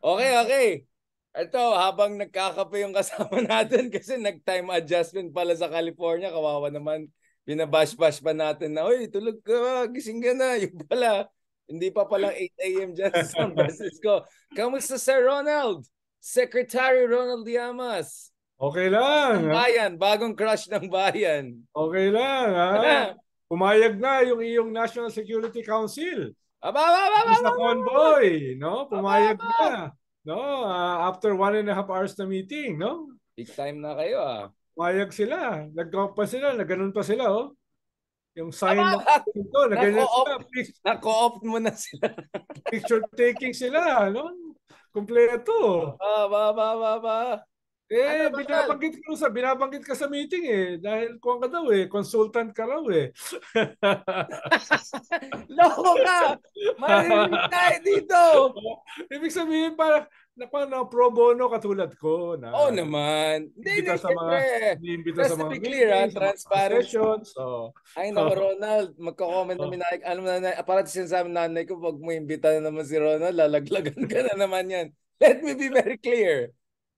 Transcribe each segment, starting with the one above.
Okay, okay. Ito, habang nagkakape yung kasama natin kasi nag-time adjustment pala sa California, kawawa naman. Binabash-bash pa natin na, uy, tulog ka, gising ka na. Yung pala, hindi pa palang 8 a.m. dyan sa San Francisco. Kamusta, Sir Ronald? Secretary Ronald Llamas. Okay lang, Ng ha? bayan, bagong crush ng bayan. Okay lang, ha? Pumayag na yung iyong National Security Council. Aba, aba, aba, aba, Sa convoy, no? aba, Pumayag aba. na, no? After 1.5 hours na meeting, no? Big time na kayo, ah. Pumayag sila. Nag-go pa sila, nagganon pa sila, oh. Yung Aba, sign ng ito, na ganyan nako-opt. sila. Nako-opt mo na sila. Picture taking sila, no? Kompleto. Aba, aba, aba, aba. Ano, Ronald? Binabanggit ka sa meeting eh dahil kuwan ka daw eh, consultant ka raw eh. Loko ka! Marinig tayo dito! Ibig sabihin na pro bono katulad ko Oo na naman. Hindi, hindi, siyempre. iniimbita Just sa to mga be clear, ha, meetings, sa mga transparency. sessions. So, Ay, nako, Ronald. Magko-comment namin na, alam mo na, para sinasabi ng nanay ko, pag mo imbita na naman si Ronald, lalaglagan ka na naman yan. Let me be very clear.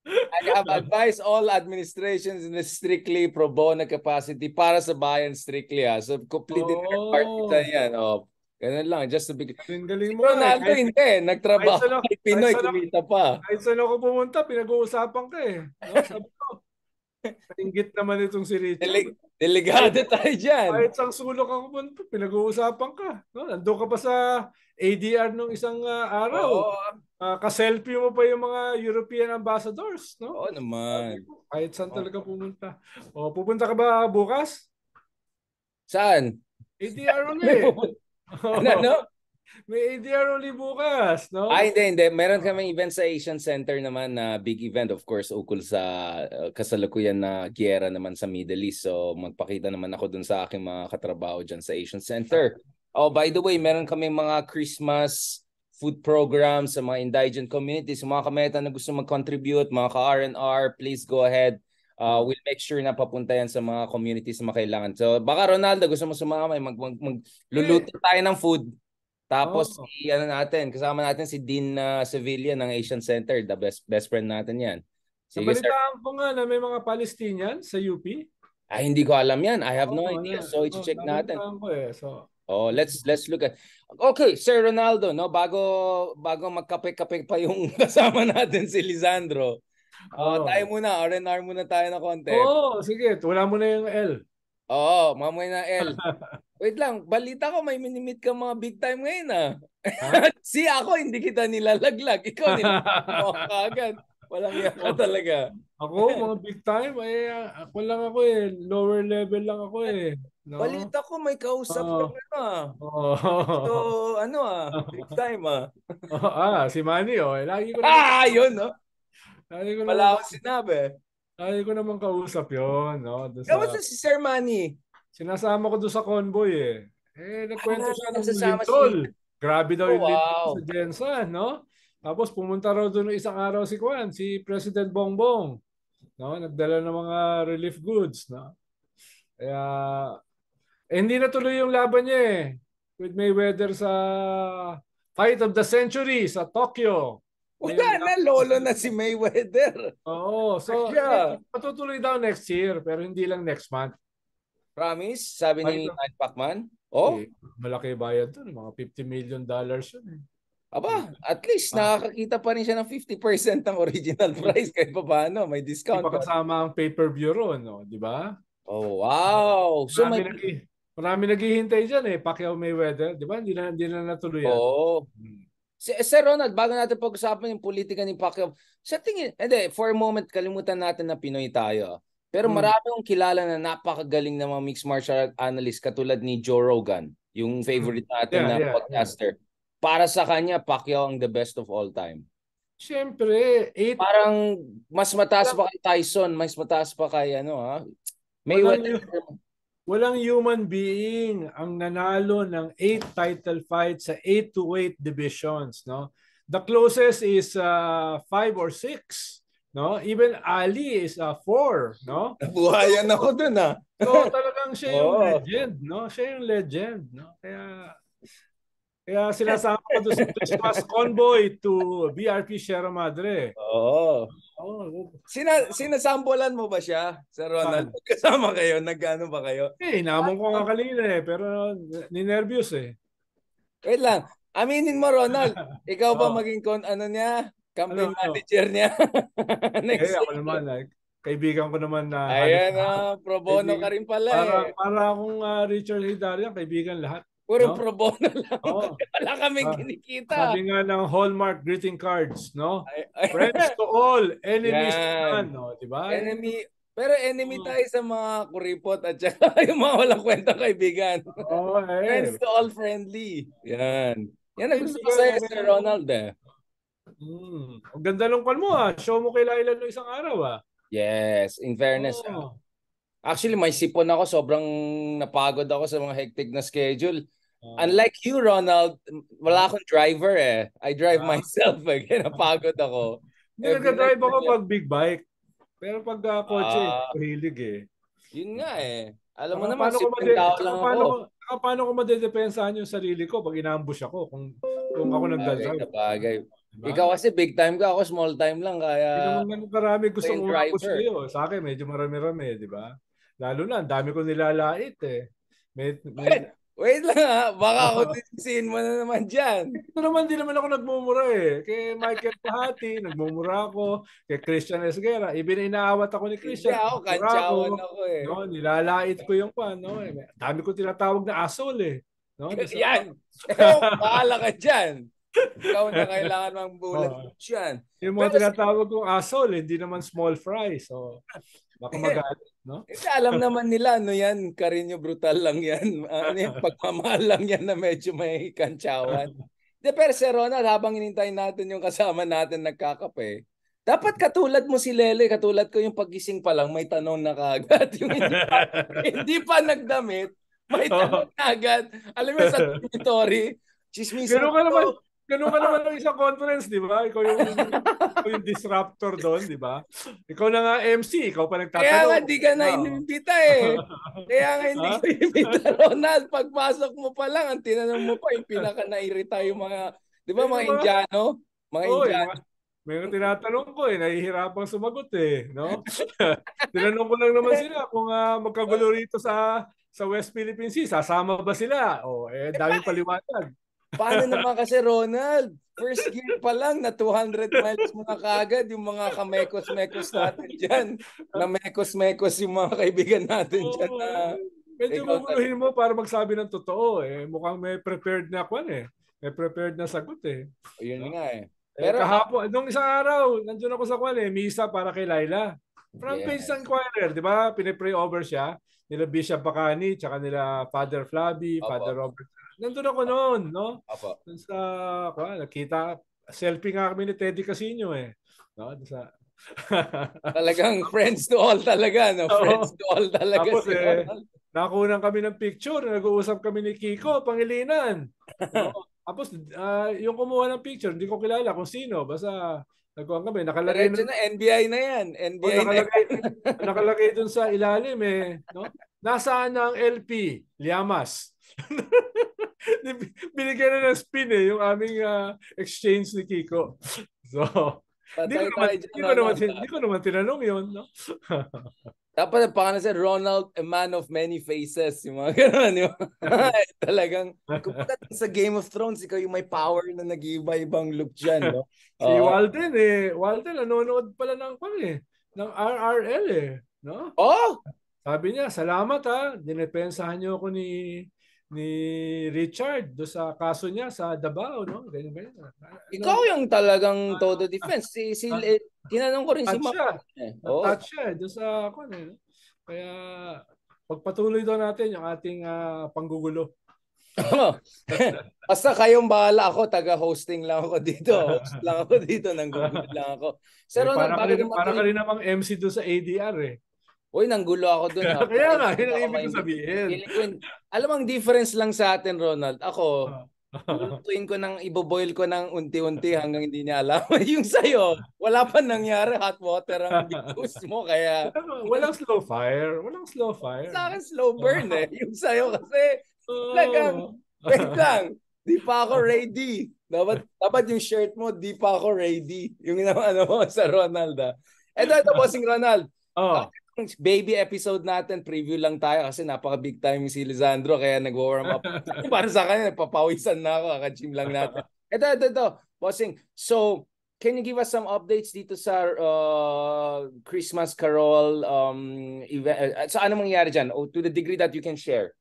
I have advised all administrations in a strictly pro bono capacity para sa bayan strictly, ha. So, completely third party na oh, yan. Oh. Ganun lang, just to be clear. galing Si mo nga eh. Ronaldo hindi, Kahit nagtrabaho saan ako, kay Pinoy, kumita pa. kahit saan ako pumunta, pinag-uusapan ka eh. No? Sabi ko, nainggit naman itong si Richard. Delegado tayo dyan. Kahit sang sulok ako punta, pinag-uusapan ka. No? Nandun ka pa sa ADR nung isang araw. Oo, Ka-selfie mo pa yung mga European ambassadors. No? oo naman. Kahit saan Oh. talaga pumunta. O, pupunta ka ba bukas? Saan? ADR May uli. pupunta. Ano, ano? May ADR uli bukas. No? Hindi, hindi. Meron kaming event sa Asian Center naman na big event, of course, ukol sa kasalukuyan na giyera naman sa Middle East. So, magpakita naman ako dun sa aking mga katrabaho dyan sa Asian Center. Oh, by the way, meron kaming mga Christmas food programs sa mga indigent communities. Mga kameta na gusto mag-contribute, mga ka-R&R, please go ahead. We'll make sure na papunta yan sa mga communities na makailangan. So, baka Ronaldo, gusto mo sumama, magluluto tayo ng food. Tapos Oh. ano natin, kasama natin si Dean Sevilla ng Asian Center, the best friend natin 'yan. Sige sir. Nabalitaan ko nga na may mga Palestinian sa UP. Hindi ko alam 'yan. I have no Oo, idea. So i-check natin. nabalitaan ko eh. So, Oh, let's look at. Okay, Sir Ronaldo, no, bago magkape-kape pa yung kasama natin si Lisandro. Tayo oh. muna, R&R muna tayo na konti. Oo, sige. Wala mo na yung L. Oo, mamaya na L. Wait lang, balita ko may minimit ka mga big time ngayon ah. Ha? Si ako, hindi kita nilalaglag. Ikaw, nilalaglag mo ako agad. Walang iya ka talaga. Ako, mga big time, ako lang ako eh. Lower level lang ako eh. No? Balita ko may kausap Oo. kang ano ah. So, Oo. ano ah, big time ah. Si Manny oh. Lagi ko naman Yun no? lagi ko naman Wala akong sinabi. lagi ko naman kausap 'yon, no? Doon sa Kamusta si Sir Manny? sinasama ko doon sa convoy eh. Nagkwento siya ng Nasasama si... lindol. Grabe daw Oh, yung lindol sa wow. Jensan, no? Tapos pumunta raw doon isang araw si President Bongbong, no? Nagdala ng mga relief goods, no? Kaya hindi natuloy yung laban niya eh with Mayweather sa Fight of the Century sa Tokyo. Wala na, lolo na si Mayweather. Oo, so Siya. patutuloy daw next year pero hindi lang next month. Promise? Sabi ni Fight of, Manny Pacman? Oh, malaki bayad doon, mga $50 million yun eh. aba, at least Ah, nakakakita pa rin siya ng 50% ng original price kahit pa paano, may Di discount pa pa. kasama ang pay-per-view ron, no? Di ba? Oh, wow. So Marami may nag marami naghihintay diyan eh, Pacquiao Mayweather, di ba? Hindi na natuloy yan. oh. Sir Ronald, bago natin pag-usapan yung politika ni Pacquiao, sa tingin, hindi, for a moment, kalimutan natin na Pinoy tayo. Pero Hmm. marami akong kilala na napakagaling na mga mixed martial art analyst katulad ni Joe Rogan, yung favorite natin na Yeah. podcaster. Para sa kanya, Pacquiao ang the best of all time. Siyempre, Parang mas mataas walang, pa kay Tyson, mas mataas pa kay ano ha. walang, Mayweather. walang human being ang nanalo ng 8 title fights sa 8 to 8 divisions, no? The closest is 5 or 6, no? Even Ali is 4, no? Nabuhayan ako dun ah. So talagang siya yung Oo. legend, no? Siya yung legend, no? Kaya Kaya sinasama ko doon sa Christmas convoy to BRP Sierra Madre. Oo. Oh, Sinasampulan mo ba siya, Sir Ronald? saan? Kasama kayo? Nag-ano ba kayo? Inamon ko nga kanina pero ninervyos eh. Wait lang. Aminin mo, Ronald. Ikaw ba Oh, maging ano niya? Campaign ano? manager niya? Next Ako year. naman, kaibigan ko naman na halos Ayan na. lahat. Pro bono ka Kaibigan, rin pala para, eh. para akong Richard Hidalgo, kaibigan lahat. Puro No? pro bono lang. Oo. Wala kaming Ah, kinikita. sabi nga ng Hallmark greeting cards, no? Ay. Friends to all, enemies to none, Yan. no? Diba? Enemy. Pero enemy tayo sa mga kuripot at saka yung mga walang kwentang kaibigan. Oo, Friends to all friendly. Yan. Yan ang gusto ko Kaibigan, sa'yo, Sir Ronald eh. Ang ganda ng kwan mo Show mo kay Laila no isang araw Yes, in fairness. Oh. Actually, may sipon ako. Sobrang napagod ako sa mga hectic na schedule. Oh. Unlike you, Ronald, wala akong driver eh. I drive Ah. myself eh. Kaya napagod ako. Hindi nagka-drive ako pag big bike. Pero pag kotse, hilig eh. Yun nga eh. Alam mo Saka naman, simpleng tao lang ako. paano ko madedepensahan yung sarili ko pag inambush ako kung ako nagda-drive. Bagay. Diba? Ikaw kasi big time ka, ako small time lang. Kaya hindi naman ganun karami gustong umambush driver. kayo. Sa akin, medyo marami-rami, di ba? Lalo na, ang dami ko nilalait eh. Wait lang ha, baka ako din mo na naman dyan. Ito naman, di naman ako nagmumura eh. Kay Michael Pahati, nagmumura ako. Kay Christian Esguera, even inaawat ako ni Christian. Hindi ako, kantsawan ako eh. No, nilalait ko yung pan. No? Dami ko tinatawag na asol eh. No? Yan. Bahala ka dyan. Ikaw na kailangan mang bulat yan. Yung mga tinatawag kong asol, hindi naman small fry. So, baka magalit. No? Kasi alam naman nila, ano yan, Carino brutal lang yan. Ano yan, pagmamahal lang yan na medyo may kantsawan. De, pero Sir Ronald, habang hinintay natin yung kasama natin nagkakape, dapat katulad mo si Lele, katulad ko yung pagising pa lang, may tanong na kagad. Yung hindi pa nagdamit, may tanong na agad. Alam mo sa dormitory, chismisan Ganun ka naman ng isang conference, di ba? Ikaw yung disruptor doon, di ba? Ikaw na nga MC, ikaw pa nagtatanong. Kaya nga di ka na inimbita eh. Kaya nga hindi ko inimbita, Ronald. Pagpasok mo pa lang, ang tinanong mo pa, yung pinaka-nairita yung mga, di ba mga Indiano? Mga Indiano. May tinatanong ko eh, nahihirapang sumagot eh. No? Tinanong ko lang naman sila kung magkagulo rito sa West Philippine Sea, sasama ba sila? Daming paliwanag. Paano naman kasi, Ronald? First gear pa lang na 200 miles mo na kagad yung mga kamekos-mekos natin dyan. Na mekos-mekos yung mga kaibigan natin dyan. Medyo guguluhin mo para magsabi ng totoo eh. Mukhang may prepared na kwan eh. May prepared na sagot eh. Yun nga eh. Pero kahapon, nung isang araw, nandun ako sa kwan eh, misa para kay Laila. Front page ng choir, di ba? Pinipray over siya. Nila Bishop Bacani, tsaka nila Father Flavi, Father Robert. Nandun ako noon, no? Dun sa, nakita, selfie nga kami ni Teddy Casino eh. No? Dun sa... Talagang friends to all talaga, no? Friends to all talaga. Tapos nakunan kami ng picture, nag-uusap kami ni Kiko, Pangilinan. No? Tapos yung kumuha ng picture, hindi ko kilala kung sino. Basta nagkuhan kami. Nakalagay na NBI na yan. NBI nakalagay dun sa ilalim eh. No? Nasaan ang LP? Liamas. Binigyan na ng spin eh, yung aming exchange ni Kiko. So, hindi ko naman tinanong yun. No? Dapat ang pangalan sa Ronald, a man of many faces. Yung mga gano'n. Talagang, kumbaga sa Game of Thrones, ikaw yung may power na nag-iba-ibang look dyan. No? Si Walden eh. Walden, nanonood pala ng RRL eh. No? Oh! Sabi niya, salamat dinepensahan niyo ako ni Richard do sa kaso niya sa Davao, no? Ganyan. Ikaw yung talagang todo defense. Tinanong ko rin si Mama. Touch siya do sa ako no? Kaya pagpatuloy daw natin yung ating panggugulo. Basta kayong bahala, ako taga-hosting lang ako dito. Host lang ako dito, nanggugulo lang ako. Sir Ronald, para ka rin namang MC do sa ADR eh. Uy, nanggulo ako doon. Kaya nga, yun ang ibig sabihin. Alam mo, ang difference lang sa atin, Ronald, ako, lutuin ko iboboil ko ng unti-unti hanggang hindi niya alam. Yung sa'yo, wala pa nangyari, hot water ang bigus mo, kaya... Walang slow fire. Sa akin, slow burn eh. Yung sa'yo kasi, talagang, wait lang, Di pa ako ready. Dapat yung shirt mo, di pa ako ready. Yung ano mo sa Ronald. Ito, bossing Ronald. Oh. Baby episode natin, preview lang tayo kasi napaka-big time si Lisandro kaya nag-warm up. Para sa kanya, nagpapawisan na ako. Kaka-gym lang natin. Ito. Bossing. So, can you give us some updates dito sa Christmas Carol event? So, ano mangyayari dyan? To the degree that you can share.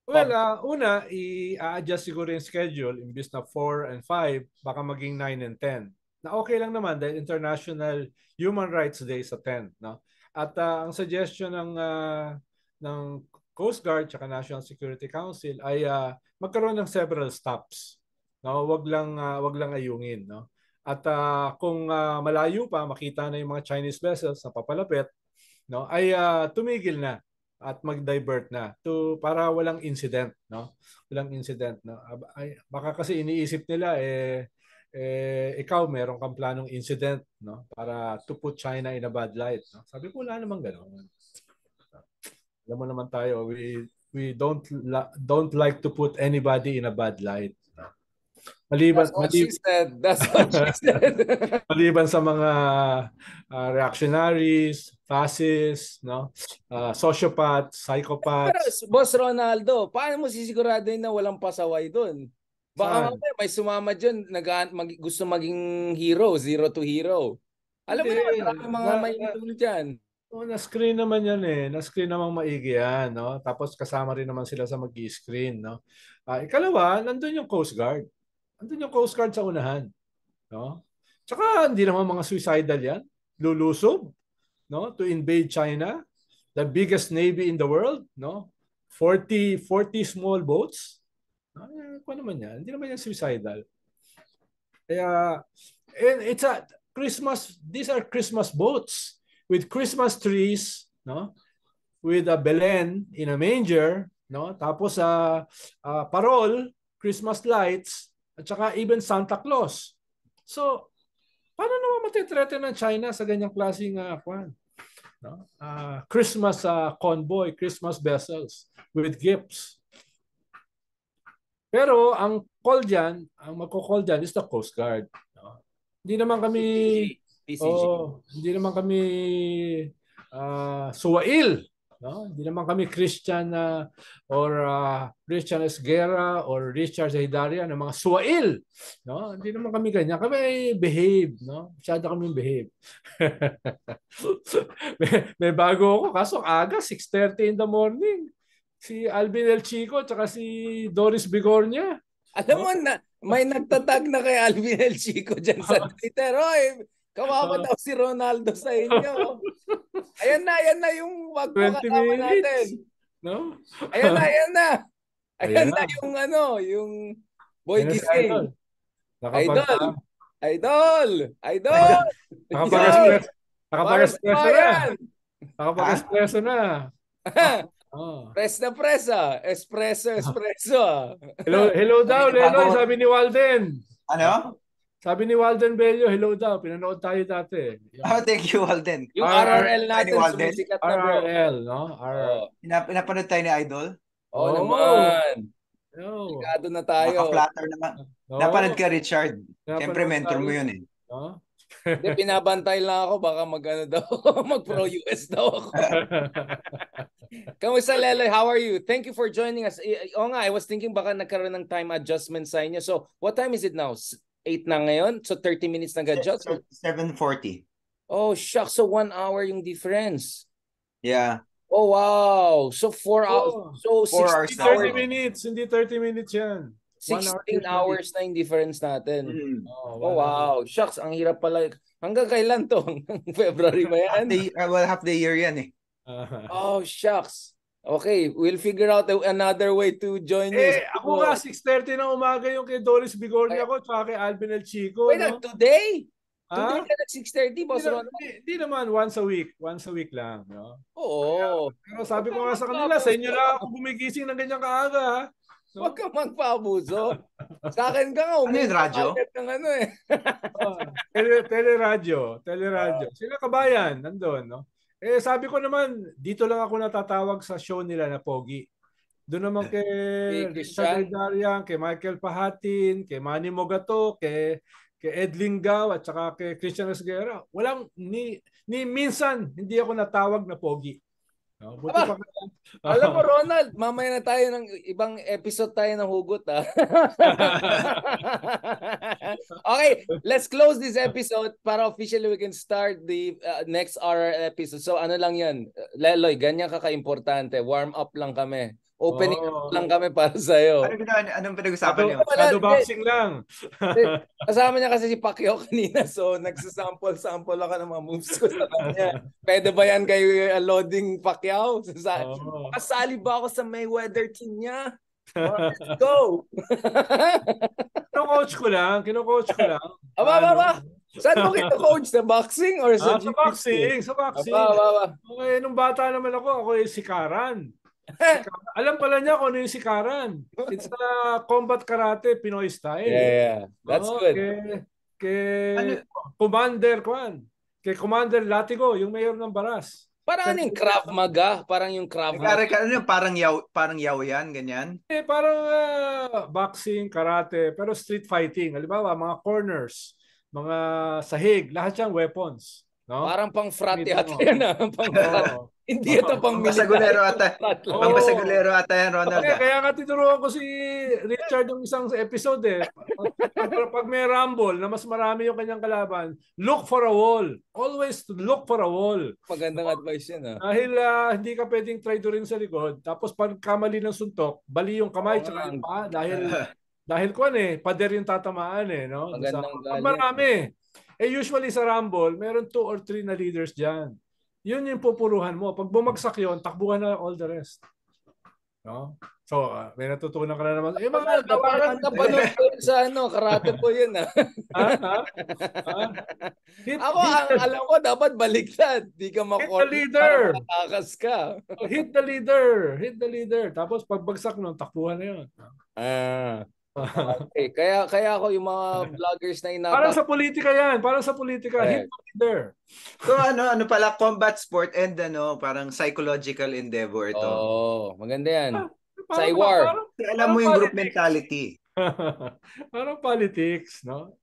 Well, una, i-adjust siguro yung schedule. Imbis na 4 and 5, baka maging 9 and 10. Na okay lang naman dahil International Human Rights Day sa 10. No? At ang suggestion ng Coast Guard at National Security Council ay magkaroon ng several stops. No? Wag lang ayungin. No? At kung malayo pa, makita na yung mga Chinese vessels na papalapit, no? Ay tumigil na at mag-divert na para walang incident, no? Walang incident, no? Ay, baka kasi iniisip nila ikaw meron kang planong incident, no? Para to put China in a bad light, no? Sabi ko wala namang ganoon. Alam mo naman tayo, we don't like to put anybody in a bad light. That's what she said. Maliban sa mga reactionaries, fascists, no? Sociopaths, psychopaths. Pero, Boss Ronaldo, paano mo sisiguraduhin na walang pasaway doon? Baka may sumama dyan, gusto maging hero, zero to hero. Alam mo naman, mga may doon dyan. Na-screen naman yan Na-screen naman maigi yan, no? Tapos kasama rin naman sila sa mag-i-screen, no? Ikalawa, nandun yung Coast Guard. Nandun yung Coast Guard sa unahan, no? Tsaka hindi naman mga suicidal yan. Lulusob, no? To invade China, the biggest navy in the world, no? 40 small boats. Ano naman yan? Hindi naman yan suicidal. Kaya, it's a Christmas, these are Christmas boats with Christmas trees, no? With a Belen in a manger, no? Tapos parol, Christmas lights, at saka even Santa Claus. So, paano naman matitreten ng China sa ganyang klaseng no? Christmas convoy, Christmas vessels with gifts? Pero ang magko-call dyan is the Coast Guard. No? Hindi naman kami hindi naman kami suwail. No? Hindi naman kami Christian or Christian Esguerra or Richard Zahidaria ng mga suwail. No? Hindi naman kami ganyan. Kami behave. No? Masyado kami behave. may bago ako. Kaso aga, 6:30 in the morning. Si Alvin El Chico at si Doris Bigornia. Alam mo na, may nagtatag na kay Alvin El Chico dyan sa Twitter. Oy, kawawa daw si Ronaldo sa inyo. Ayan na yung magpakasama natin. No? Ayan na. Ayan na yung yung Boy Gising. Idol. Nakapag-espresso na. Press na press Espresso. Hello daw, Lenoy, sabi ni Walden. Ano? Sabi ni Walden Bello, hello daw. Pinanood tayo dati. Thank you, Walden. Yung RRL natin, sumisikat na bro. RRL, no? Pinapanood tayo ni Idol? Oo naman. Sigado na tayo. Naka-flatter naman. Napanood ka, Richard. Siyempre, mentor mo yun Pinabantay lang ako, baka mag-pro-US daw ako. Kamusta, Leloy? How are you? Thank you for joining us. I was thinking baka nagkaroon ng time adjustment sa inyo. So, what time is it now? 8 na ngayon? So, 30 minutes nag-adjust? 7:40. Oh, shucks. So, 1 hour yung difference. Yeah. Oh, wow. So, 4 hours. So, 4 hours. 30 minutes. Hindi 30 minutes yan. 16 hours na yung difference natin. Oh, wow. Shucks, ang hirap pala. Hanggang kailan to? February ba yan? Half the year yan Oh, shucks. Okay, we'll figure out another way to join you. Ako nga, 6:30 ng umaga yung kay Doris Bigornia ko tsaka kay Alvin El Chico. Wait, today? Today ka na 6:30, Boss Ron? Hindi naman, once a week. Once a week lang. No? Oo. Pero sabi ko nga sa kanila, sa inyo lang ako gumigising ng ganyang kaaga. No? Huwag ka magpaabuso. Sa akin ka nga. Ano yung radyo? Teleradyo. Sila kabayan, nandun. No? Sabi ko naman, dito lang ako natatawag sa show nila na Pogi. Doon naman kay Richard Darian, kay Michael Pahatin, kay Manny Mogato, kay Ed Lingaw at saka kay Christian Esguerra. Walang ni minsan hindi ako natawag na pogi. No, buti pa kaya. Alam mo Ronald, mamaya na tayo ng ibang episode tayo ng hugot Okay, let's close this episode para officially we can start the next RR episode. So ano lang 'yan? Leloy, ganyan ka-importante. Warm up lang kami. Opening lang kami para sa iyo. Anong pinag-usapan niyo? Shadow boxing lang. Kasama niya kasi si Pacquiao kanina, so nagsasample ako ng mga moves ko sa kanya. Pwede ba yan kay loading Pacquiao? Kasali ba ako sa Mayweather team niya? Let's go! Kino-coach ko lang. Aba. Saan mo kino-coach? Sa boxing or sa boxing? Sa boxing. Okay, nung bata naman ako si Karan. Alam pala niya kung ano yung sikaran. It's combat karate, Pinoy style. Yeah. That's good. Kay Commander Kwan. Kay Commander Latigo, yung mayor ng Baras. Parang yung Krav Maga? Parang yung Krav Maga? Parang yaw yan, ganyan? Parang boxing, karate, pero street fighting. Halimbawa, mga corners, mga sahig, lahat siyang weapons. No? Parang pang frat yata yan. Hindi ito pang military. Pampasagulero ata yan, Ronald. Kaya nga tinuruan ko si Richard yung isang episode Pag may rumble na mas marami yung kanyang kalaban, look for a wall. Always look for a wall. Magandang advice yan. Dahil hindi ka pwedeng traidorin sa likod. Tapos pag kamali ng suntok, bali yung kamay tsaka yung paa. Dahil pader yung tatamaan no? Magandang marami. Usually sa rumble, meron 2 or 3 na leaders dyan. Yun yung pupuruhan mo. Pag bumagsak yun, takbuhan na all the rest. No? So, may natutunan ka na naman. Parang napanood ko sa karate po yun. Ako, alam ko, dapat baliktad. Di ka makuha. Hit the leader. Matakas ka. Hit the leader. Tapos pagbagsak nun, takbuhan na yun. Okay. Kaya ako yung mga vloggers na Parang sa politika yan. Hit the leader. So ano pala, combat sport and parang psychological endeavor ito. Maganda yan. War. Alam mo yung group mentality. Parang politics, no?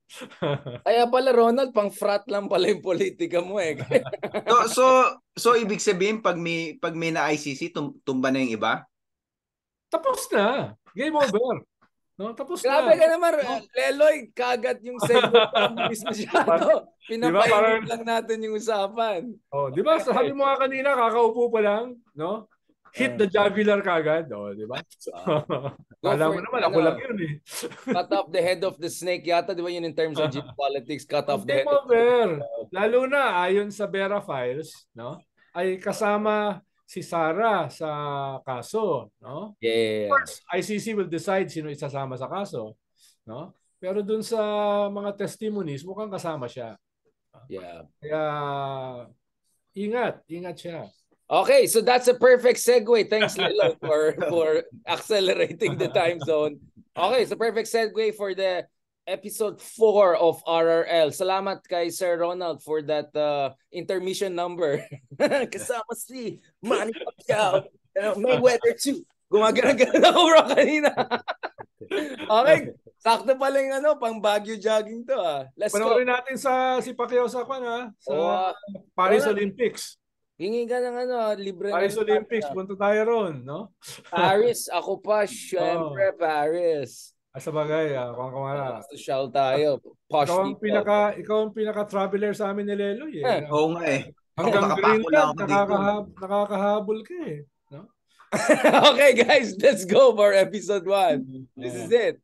Kaya pala Ronald, pang frat lang pala yung politika mo So ibig sabihin pag may na ICC, tumba na yung iba? Tapos na. Game over. No, tapos grabe ka naman, Leloy, kagat yung segment masyado. Pinapainit lang natin yung usapan. Di ba? Sabi mo nga kanina, kakaupo pa lang, no? Hit the jugular kagad, di ba? Alam mo naman, ako lang yun Cut off the head of the snake yata, di ba yun in terms of geopolitics, cut off the head. Lalo na, ayon sa Vera Files, no? Ay kasama si Sara sa kaso, no? Yeah. Of course, ICC will decide sino isasama sa kaso, no? Pero dun sa mga testimonies, mukhang kasama siya. Yeah. Kaya ingat siya. Okay, so that's a perfect segue. Thanks Lilo for accelerating the time zone. Okay, so perfect segue for the episode 4 of RRL. Salamat kay Sir Ronald for that intermission number. Kasama si Manny Pacquiao. Mayweather 2. Gumagana-gana ako bro kanina. Okay, sakto pala yung pang Baguio jogging to Let's go. Panoorin natin si Pacquiao sa Paris Olympics. Hingi ka ng libre Paris Olympics, punta tayo ron, no? Paris, ako pa, syempre Paris. Sa bagay, kumara. Social tayo. Posh Ikaw ang pinaka-traveler sa amin ni Leloy. Oo nga Hanggang Greenland, nakakahabol ka No? Okay guys, let's go for episode 1. This is it.